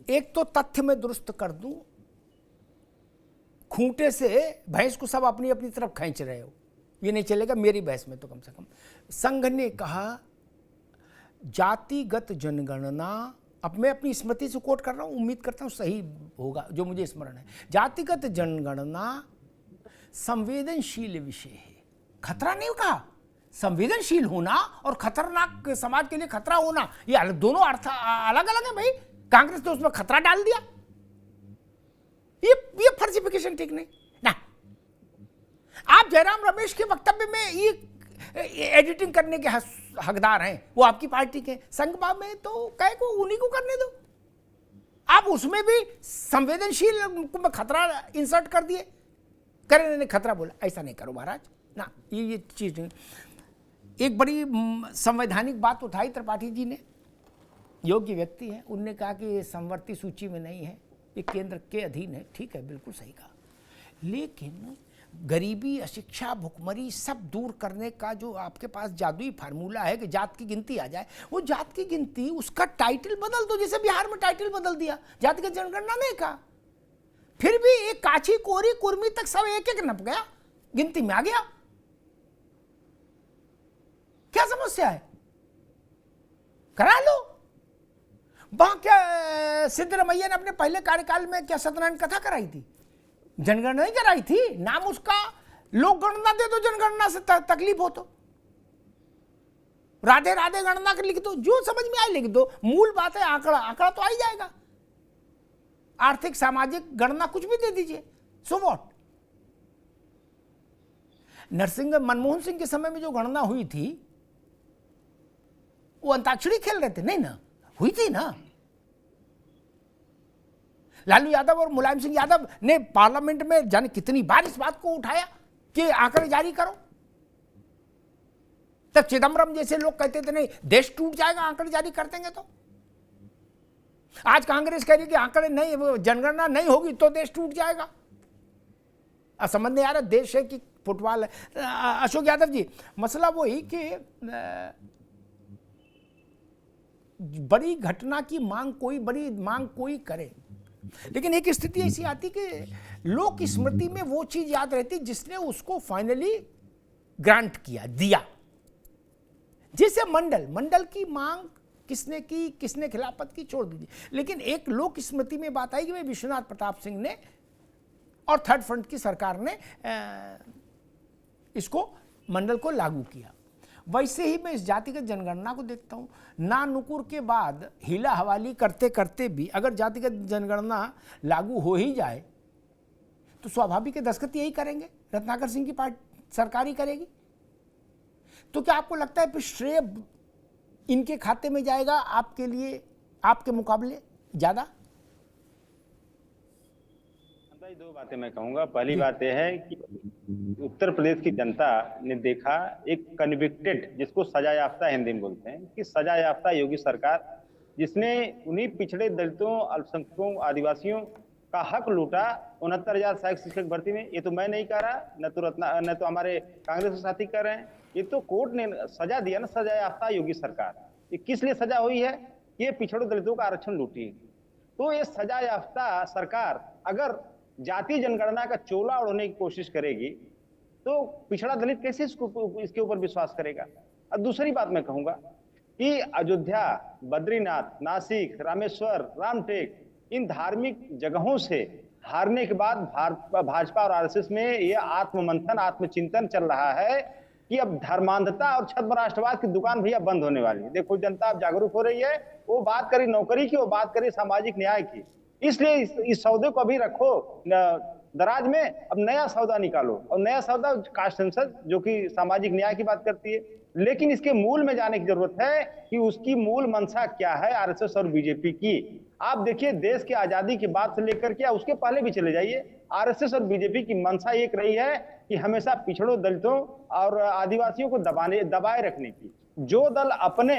एक तो तथ्य में दुरुस्त कर दूं, खूंटे से भैंस को सब अपनी अपनी तरफ खींच रहे हो, ये नहीं चलेगा मेरी बहस में। तो कम से कम संघ ने कहा जातिगत जनगणना, अब मैं अपनी स्मृति से कोट कर रहा हूं, उम्मीद करता हूं सही होगा जो मुझे स्मरण है। जातिगत जनगणना संवेदनशील विषय है। खतरा नहीं कहा, संवेदनशील होना और खतरनाक समाज के लिए खतरा होना, ये दोनों अर्थ अलग अलग है भाई। कांग्रेस ने उसमें खतरा डाल दिया, ये फर्जिफिकेशन ठीक नहीं ना। आप जयराम रमेश के वक्तव्य में ये एडिटिंग करने के हकदार हैं, वो आपकी पार्टी के। संघ में तो कहे को उन्हीं को करने दो। आप उसमें भी संवेदनशील में खतरा इंसर्ट कर दिए, करें ने खतरा बोला, ऐसा नहीं करो महाराज ना। ये चीज नहीं। एक बड़ी संवैधानिक बात उठाई त्रिपाठी जी ने, योग्य व्यक्ति है, उनने कहा कि ये संवर्ती सूची में नहीं है, ये केंद्र के अधीन है। ठीक है, बिल्कुल सही कहा, लेकिन गरीबी, अशिक्षा, भुखमरी सब दूर करने का जो आपके पास जादुई फार्मूला है कि जात की गिनती आ जाए, वो जात की गिनती उसका टाइटल बदल दो। जैसे बिहार में टाइटल बदल दिया, जातिगत जनगणना नहीं कहा, फिर भी एक काची कोरी कुर्मी तक सब एक एक नप गया, गिनती में आ गया। क्या समस्या है? करा लो। वहां क्या सिद्धरमैया ने अपने पहले कार्यकाल में क्या सत्यनारायण कथा कराई थी? जनगणना नहीं कराई थी, नाम उसका लोक गणना दे दो, जनगणना से तकलीफ हो तो राधे राधे गणना कर लिख दो, जो समझ में आए लिख दो। मूल बात है आंकड़ा, आंकड़ा तो आ ही जाएगा। आर्थिक सामाजिक गणना कुछ भी दे दीजिए, सो व्हाट। मनमोहन सिंह के समय में जो गणना हुई थी वो अंताक्षरी खेल रहे थे, नहीं ना, हुई थी ना। लालू यादव और मुलायम सिंह यादव ने पार्लियामेंट में जाने कितनी बार इस बात को उठाया कि आंकड़े जारी करो। तब चिदम्बरम जैसे लोग कहते थे नहीं देश टूट जाएगा आंकड़े जारी कर देंगे तो। आज कांग्रेस कह रही कि आंकड़े नहीं, जनगणना नहीं होगी तो देश टूट जाएगा। समझ नहीं आ रहा देश है कि फुटबॉल है। अशोक यादव जी, मसला वही कि बड़ी घटना की बड़ी मांग कोई करे, लेकिन एक स्थिति ऐसी आती कि लोक स्मृति में वो चीज याद रहती जिसने उसको फाइनली ग्रांट किया, दिया। जैसे मंडल की मांग किसने की, किसने खिलाफत की, छोड़ दीजिए। लेकिन एक लोक स्मृति में बात आई कि भाई विश्वनाथ प्रताप सिंह ने और थर्ड फ्रंट की सरकार ने इसको मंडल को लागू किया। वैसे ही मैं इस जातिगत जनगणना को देखता हूँ, ना नुकुर के बाद हीला हवाली करते करते भी अगर जातिगत जनगणना लागू हो ही जाए तो स्वाभाविक है दस्तखत यही करेंगे, रत्नाकर सिंह की पार्टी सरकार ही करेगी। तो क्या आपको लगता है फिर श्रेय इनके खाते में जाएगा आपके लिए, आपके मुकाबले ज्यादा? दो बातें मैं कहूंगा। पहली बात यह है कि उत्तर प्रदेश की जनता ने देखा एक कन्विक्टेड, जिसको सजा याफ्ता हिंदी में बोलते हैं, कि सजा याफ्ता योगी सरकार, जिसने उन्हीं पिछड़े दलितों, अल्पसंख्यकों, आदिवासियों का हक लूटा 69,000 सहायक शिक्षक भर्ती में। ये तो मैं नहीं कह रहा, न तो हमारे कांग्रेस के साथी कह रहे हैं, ये तो कोर्ट ने सजा दिया ना, सजा याफ्ता योगी सरकार। ये किस लिए सजा हुई है? ये पिछड़े दलितों का आरक्षण लूटी। तो ये सजा याफ्ता सरकार अगर जातीय जनगणना का चोला उड़ाने की कोशिश करेगी तो पिछड़ा दलित कैसे इसके ऊपर विश्वास करेगा? और दूसरी बात मैं कहूंगा कि अयोध्या, बद्रीनाथ, नासिक, रामेश्वर, रामटेक, इन धार्मिक जगहों से हारने के बाद भाजपा और आरएसएस में यह आत्ममंथन, आत्मचिंतन चल रहा है कि अब धर्मांधता और छद्म राष्ट्रवाद की दुकान भैया बंद होने वाली है। देखो जनता अब जागरूक हो रही है, वो बात करी नौकरी की, वो बात करी सामाजिक न्याय की। इसलिए इस सौदे को अभी रखो दराज में, अब नया सौदा निकालो। और नया सौदा कास्ट संसद, जो कि सामाजिक न्याय की बात करती है, लेकिन इसके मूल में जाने की जरूरत है कि उसकी मूल मंशा क्या है आरएसएस और बीजेपी की। आप देखिए ददेश की आजादी की बात से लेकर के उसके पहले भी चले जाइए, आरएसएस और बीजेपी की मंशा एक रही है कि हमेशा पिछड़ों, दलितों और आदिवासियों को दबाए रखने की। जो दल अपने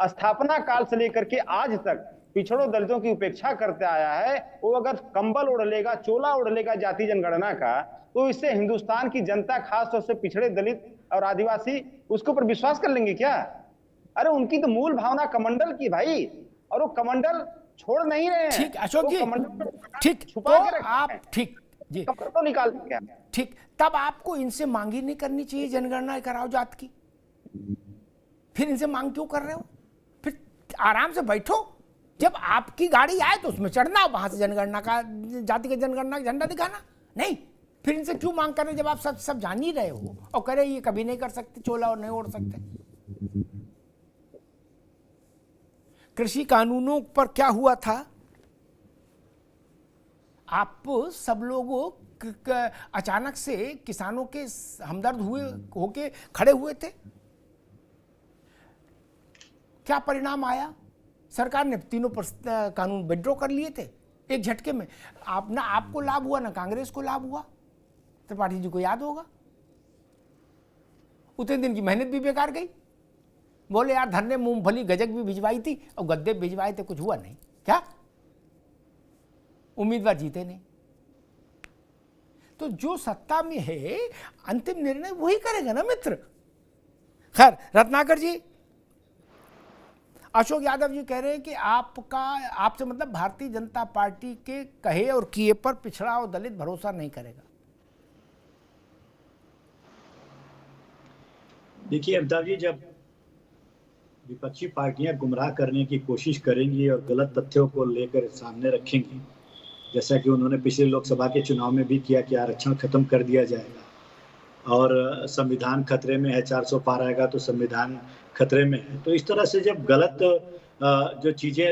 स्थापना काल से लेकर के आज तक पिछड़ों दलितों की उपेक्षा करते आया है, वो अगर कंबल ओढ़ लेगा, चोला ओढ़ लेगा जाति जनगणना का, तो इससे हिंदुस्तान की जनता, खास तौर से पिछड़े दलित और आदिवासी उसके ऊपर विश्वास कर लेंगे क्या? अरे उनकी तो मूल भावना कमंडल की भाई, और वो कमंडल छोड़ नहीं रहे हैं। ठीक अशोक वो जी, कमंडल को ठीक छुपा तो के रखा आप है। ठीक जी कमर तो निकाल दिया। ठीक, तब आपको इनसे मांग ही नहीं करनी चाहिए जनगणना कराओ जात की। फिर इनसे मांग क्यों कर रहे हो? फिर आराम से बैठो, जब आपकी गाड़ी आए तो उसमें चढ़ना, वहां से जनगणना का, जाति का जनगणना का झंडा दिखाना। नहीं, फिर इनसे क्यों मांग कर रहे जब आप सब जान ही रहे हो और करे ये कभी नहीं कर सकते, चोला और नहीं ओढ़ सकते। कृषि कानूनों पर क्या हुआ था? आप सब लोगों अचानक से किसानों के हमदर्द हुए होके खड़े हुए थे। क्या परिणाम आया? सरकार ने तीनों कानून विड्रॉ कर लिए थे एक झटके में। आप ना आपको लाभ हुआ ना कांग्रेस को लाभ हुआ। त्रिपाठी जी को याद होगा, उतने दिन की मेहनत भी बेकार गई। बोले यार धरने मूंगफली गजक भी भिजवाई थी और गद्दे भिजवाए थे, कुछ हुआ नहीं। क्या उम्मीदवार जीते नहीं? तो जो सत्ता में है अंतिम निर्णय वही करेगा ना मित्र। खैर रत्नाकर जी, अशोक यादव जी कह रहे हैं कि आपसे मतलब भारतीय जनता पार्टी के कहे और किए पर पिछड़ा और दलित भरोसा नहीं करेगा। देखिए अमिताभ जी, जब विपक्षी पार्टियां गुमराह करने की कोशिश करेंगी और गलत तथ्यों को लेकर सामने रखेंगी, जैसा कि उन्होंने पिछले लोकसभा के चुनाव में भी किया कि आरक्षण खत्म कर दिया जाएगा और संविधान खतरे में है, 400 पार आएगा तो संविधान खतरे में है, तो इस तरह से जब गलत जो चीजें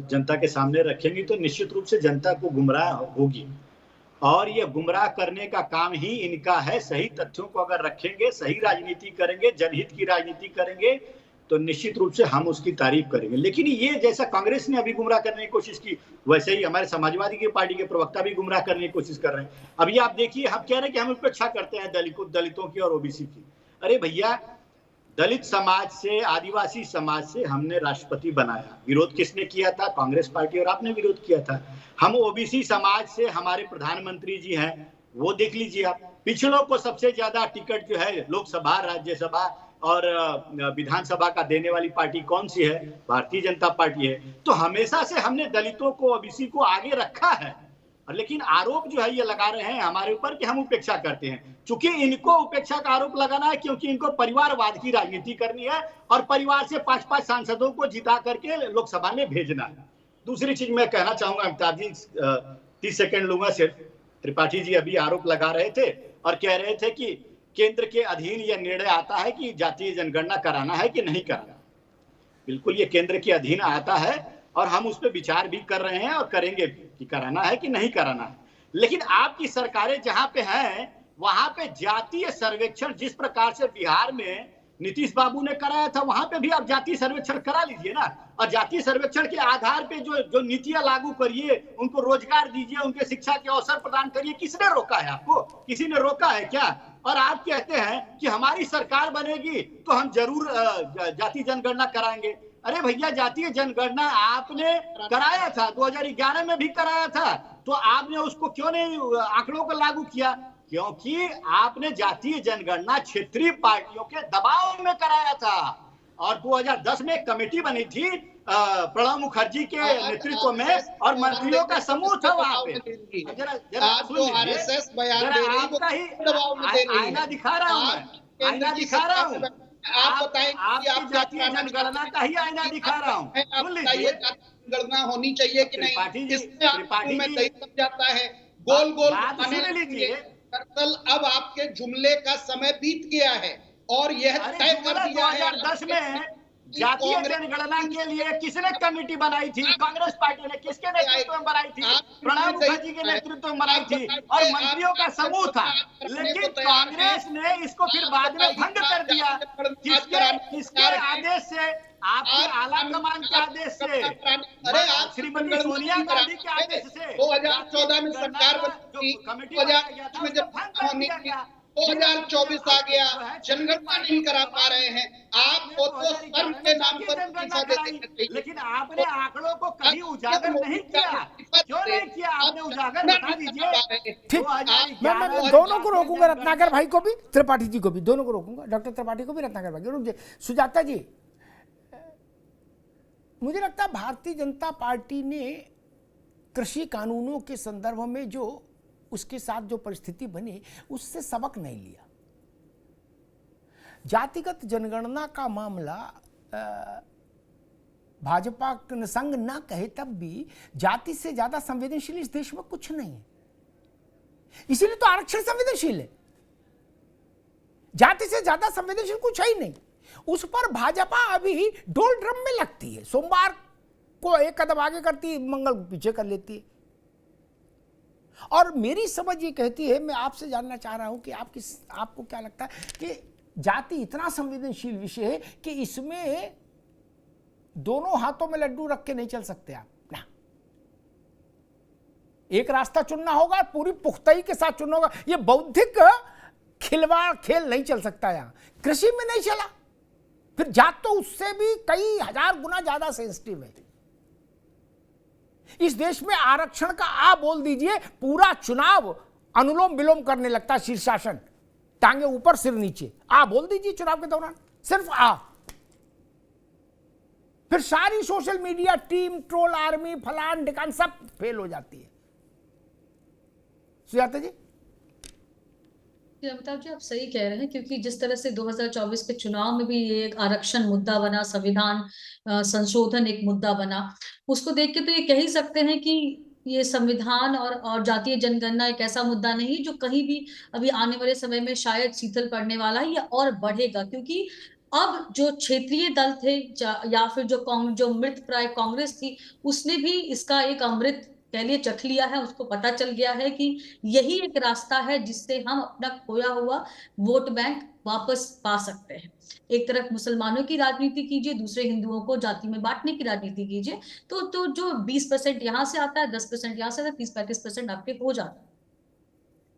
जनता के सामने रखेंगी तो निश्चित रूप से जनता को गुमराह होगी। और ये गुमराह करने का काम ही इनका है। सही तथ्यों को अगर रखेंगे, सही राजनीति करेंगे, जनहित की राजनीति करेंगे तो निश्चित रूप से हम उसकी तारीफ करेंगे। लेकिन ये जैसा कांग्रेस ने अभी गुमराह करने की कोशिश की, वैसे ही हमारे समाजवादी की पार्टी के प्रवक्ता भी गुमराह करने की कोशिश कर रहे हैं। अभी आप देखिए, हम कह रहे हैं कि हम उपेक्षा करते हैं दलितों की और ओबीसी की। अरे भैया, दलित समाज से, आदिवासी समाज से हमने राष्ट्रपति बनाया। विरोध किसने किया था? कांग्रेस पार्टी और आपने विरोध किया था। हम ओबीसी समाज से हमारे प्रधानमंत्री जी हैं, वो देख लीजिए आप। पिछड़ों को सबसे ज्यादा टिकट जो है लोकसभा, राज्यसभा और विधानसभा का देने वाली पार्टी कौन सी है? भारतीय जनता पार्टी है। तो हमेशा से हमने दलितों को, ओबीसी को आगे रखा है। लेकिन आरोप जो है ये लगा रहे हैं हमारे ऊपर कि हम उपेक्षा करते हैं। चूंकि इनको उपेक्षा का आरोप लगाना है क्योंकि इनको परिवारवाद की राजनीति करनी है और परिवार से 5-5 सांसदों को जिता करके लोकसभा में भेजना है। दूसरी चीज मैं कहना चाहूंगा अमिताभ जी, 30 सेकंड लूंगा सिर्फ। त्रिपाठी जी अभी आरोप लगा रहे थे और कह रहे थे कि केंद्र के अधीन यह निर्णय आता है कि जातीय जनगणना कराना है कि नहीं कराना। बिल्कुल ये केंद्र के अधीन आता है और हम उस पर विचार भी कर रहे हैं और करेंगे भी कि कराना है कि नहीं कराना है। लेकिन आपकी सरकारें जहां पे हैं वहां पे जातीय सर्वेक्षण जिस प्रकार से बिहार में नीतीश बाबू ने कराया था, वहां पे भी आप जातीय सर्वेक्षण करा लीजिए ना। और जातीय सर्वेक्षण के आधार पे जो नीतियां लागू करिए, उनको रोजगार दीजिए, उनके शिक्षा के अवसर प्रदान करिए। किसने रोका है आपको? किसी ने रोका है क्या? और आप कहते हैं कि हमारी सरकार बनेगी तो हम जरूर जातीय जनगणना कराएंगे। अरे भैया, जातीय जनगणना आपने कराया था, 2011 में भी कराया था, तो आपने उसको क्यों नहीं आंकड़ों को लागू किया? क्योंकि आपने जातीय जनगणना क्षेत्रीय पार्टियों के दबाव में कराया था। और 2010 में कमेटी बनी थी प्रणब मुखर्जी के नेतृत्व में और मंत्रियों का समूह था वहां पे। आईना दिखा रहा हूं मैं, आईना दिखा रहा हूं। आप बताएं कि आप जातीय जनगणना का ही आईना दिखा रहा हूं। सुन लीजिए, जनगणना होनी चाहिए कि नहीं, इसमें में सही समझाता है। गोल गोल सुन लीजिए, दरअसल अब आपके जुमले का समय बीत गया है और यह तय कर दिया है। 2010 में जातीय जनगणना के लिए किसने कमेटी बनाई थी? कांग्रेस पार्टी ने। किसके नेतृत्व में बनाई थी? प्रणब मुखर्जी के नेतृत्व में बनाई थी और मंत्रियों का समूह था। लेकिन कांग्रेस ने इसको फिर बाद में भंग कर दिया। किसके आदेश से? आपके आला कमान के आदेश से, श्रीमती सोनिया गांधी के आदेश से। 2014 में सरकार बनी, 2024 आ गया, जनगणना नहीं करा पा रहे हैं। आप तो शर्म के नाम पर इस्तीफा देते। लेकिन आपने आंकड़ों को कभी उजागर नहीं किया। क्यों नहीं किया आपने उजागर? बता दीजिए। ठीक, मैं दोनों को रोकूंगा, रत्नाकर भाई को भी, त्रिपाठी जी को भी, दोनों को रोकूंगा। डॉक्टर त्रिपाठी को भी, रत्नाकर भाई को। सुजाता जी, मुझे लगता है भारतीय जनता पार्टी ने कृषि कानूनों के संदर्भ में जो उसके साथ जो परिस्थिति बनी उससे सबक नहीं लिया। जातिगत जनगणना का मामला भाजपा संघ ना कहे तब भी जाति से ज्यादा संवेदनशील इस देश में कुछ नहीं है, इसीलिए तो आरक्षण संवेदनशील है। जाति से ज्यादा संवेदनशील कुछ है ही नहीं। उस पर भाजपा अभी डोल ड्रम में लगती है, सोमवार को एक कदम आगे करती है, मंगल को पीछे कर लेती है। और मेरी समझ ये कहती है, मैं आपसे जानना चाह रहा हूं कि आपको क्या लगता है कि जाति इतना संवेदनशील विषय है कि इसमें दोनों हाथों में लड्डू रख के नहीं चल सकते आप ना। एक रास्ता चुनना होगा, पूरी पुख्तई के साथ चुनना होगा। ये बौद्धिक खिलवाड़ खेल नहीं चल सकता। यहां कृषि में नहीं चला, फिर जात तो उससे भी कई हजार गुना ज्यादा सेंसिटिव है। इस देश में आरक्षण का आ बोल दीजिए, पूरा चुनाव अनुलोम विलोम करने लगता है शीर्षासन, टांगे ऊपर सिर नीचे। आ बोल दीजिए चुनाव के दौरान, सिर्फ आ। फिर सारी social media team, troll army, फलान ढिकान सब फेल हो जाती है। सुजाता जी। अमिताभ जी, आप सही कह रहे हैं, क्योंकि जिस तरह से 2024 के चुनाव में भी ये एक आरक्षण मुद्दा बना, संविधान संशोधन एक मुद्दा बना, उसको देख के तो ये कह ही सकते हैं कि ये संविधान और जातीय जनगणना एक ऐसा मुद्दा नहीं जो कहीं भी अभी आने वाले समय में शायद शीतल पड़ने वाला है या और बढ़ेगा। क्योंकि अब जो क्षेत्रीय दल थे या फिर जो मृत प्राय कांग्रेस थी, उसने भी इसका एक अमृत कह लिए चख लिया है। उसको पता चल गया है कि यही एक रास्ता है जिससे हम अपना खोया हुआ वोट बैंक वापस पा सकते हैं। एक तरफ मुसलमानों की राजनीति कीजिए, दूसरे हिंदुओं को जाति में बांटने की राजनीति कीजिए, तो जो 20% यहाँ से आता है, 10% यहाँ से आता है, 30-35% आपके हो जाता है।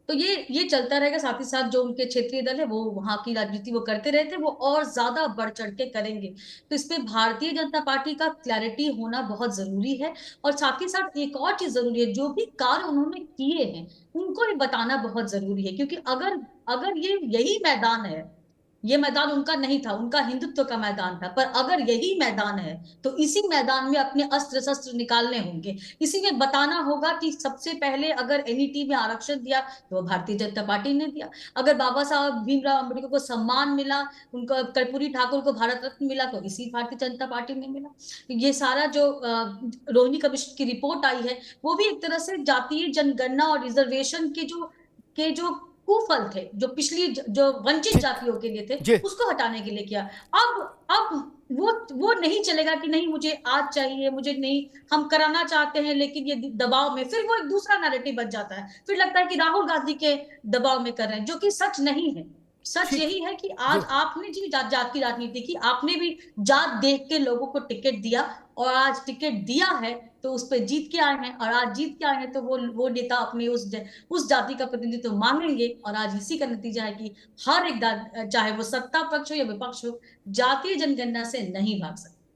तो ये चलता रहेगा। साथ ही साथ जो उनके क्षेत्रीय दल है वो वहां की राजनीति वो करते रहते, वो और ज्यादा बढ़ चढ़ के करेंगे। तो इसमें भारतीय जनता पार्टी का क्लैरिटी होना बहुत जरूरी है। और साथ ही साथ एक और चीज जरूरी है, जो भी कार्य उन्होंने किए हैं उनको ये बताना बहुत जरूरी है। क्योंकि अगर यही मैदान है, ये मैदान उनका नहीं था, उनका हिंदुत्व का मैदान था, पर अगर यही मैदान है तो इसी मैदान में अपने अस्त्र शस्त्र निकालने होंगे। इसी में बताना होगा कि सबसे पहले अगर एनईटी में आरक्षण दिया तो भारतीय जनता पार्टी ने दिया, अगर बाबा साहब भीमराव अम्बेडकर को सम्मान मिला, उनको कर्पूरी ठाकुर को भारत रत्न मिला, तो इसी भारतीय जनता पार्टी ने मिला। ये सारा जो रोहिणी कमीशन की रिपोर्ट आई है वो भी एक तरह से जातीय जनगणना और रिजर्वेशन के जो कुफल थे, जो पिछली जो वंचित जातियों के लिए थे, उसको हटाने के लिए किया। अब वो नहीं चलेगा कि नहीं मुझे आज चाहिए, मुझे नहीं, हम कराना चाहते हैं लेकिन ये दबाव में, फिर वो एक दूसरा नैरेटिव बन जाता है। फिर लगता है कि राहुल गांधी के दबाव में कर रहे हैं, जो कि सच नहीं है। सच यही है कि आज आपने जी जात की राजनीति की, आपने भी जात देख के लोगों को टिकट दिया, और आज टिकट दिया है तो उस पर जीत के आए हैं, और आज जीत के आए हैं तो वो नेता अपने उस जाति का प्रतिनिधित्व मांगेंगे। और आज इसी का नतीजा है कि हर एक चाहे वो सत्ता पक्ष हो या विपक्ष हो, जातीय जनगणना से नहीं भाग सकता।